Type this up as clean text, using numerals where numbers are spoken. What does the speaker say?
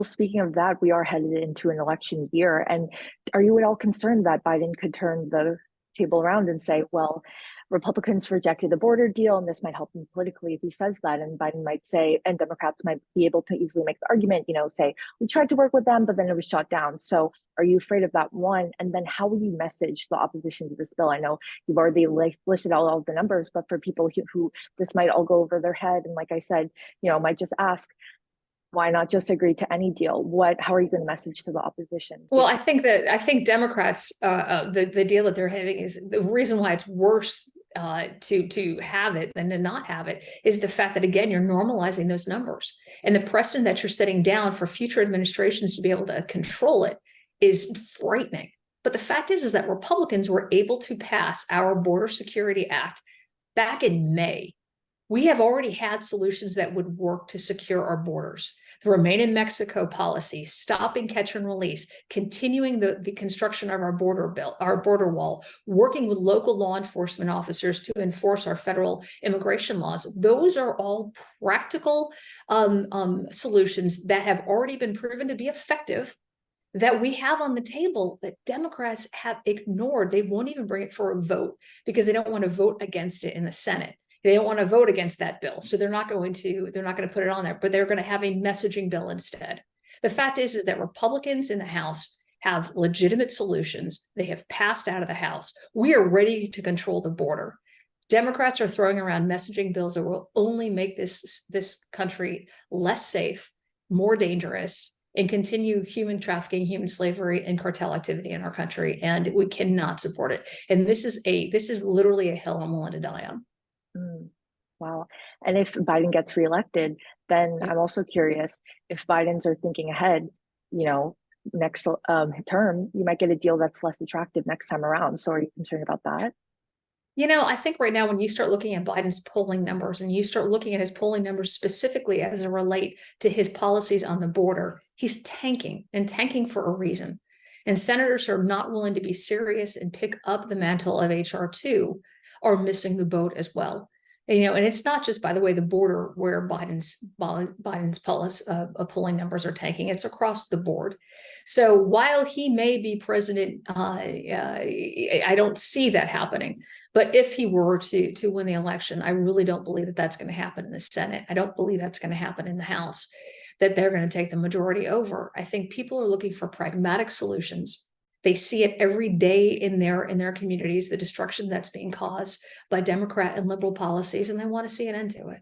Well, speaking of that, we are headed into an election year. And are you at all concerned that Biden could turn the table around and say, well, Republicans rejected the border deal, and this might help him politically if he says that? And Biden might say, and Democrats might be able to easily make the argument, say, we tried to work with them, but then it was shot down. So are you afraid of that, one? And then how will you message the opposition to this bill? I know you've already listed out all the numbers, but for people who this might all go over their head, and like I said, might just ask, why not just agree to any deal? How are you going to message to the opposition? Well, I think Democrats, the deal that they're having is the reason why it's worse to have it than to not have it is the fact that, again, you're normalizing those numbers, and the precedent that you're setting down for future administrations to be able to control it is frightening. But the fact is that Republicans were able to pass our Border Security Act back in May. We have already had solutions that would work to secure our borders. The Remain in Mexico policy, stopping catch and release, continuing the construction of our border wall, working with local law enforcement officers to enforce our federal immigration laws. Those are all practical solutions that have already been proven to be effective, that we have on the table, that Democrats have ignored. They won't even bring it for a vote because they don't want to vote against it in the Senate. They don't want to vote against that bill. So they're not going to put it on there, but they're going to have a messaging bill instead. The fact is that Republicans in the House have legitimate solutions. They have passed out of the House. We are ready to control the border. Democrats are throwing around messaging bills that will only make this country less safe, more dangerous, and continue human trafficking, human slavery, and cartel activity in our country. And we cannot support it. And this is literally a hill I'm willing to die on. Wow. And if Biden gets reelected, then I'm also curious if Bidens are thinking ahead, next term, you might get a deal that's less attractive next time around. So are you concerned about that? I think right now, when you start looking at Biden's polling numbers and you start looking at his polling numbers specifically as it relate to his policies on the border, he's tanking for a reason. And senators who are not willing to be serious and pick up the mantle of HR2 are missing the boat as well. And it's not just, by the way, the border where Biden's policy, polling numbers are tanking. It's across the board. So while he may be president, I don't see that happening. But if he were to win the election, I really don't believe that that's going to happen in the Senate. I don't believe that's going to happen in the House, that they're going to take the majority over. I think people are looking for pragmatic solutions. They see it every day in their communities, the destruction that's being caused by Democrat and liberal policies, and they want to see an end to it.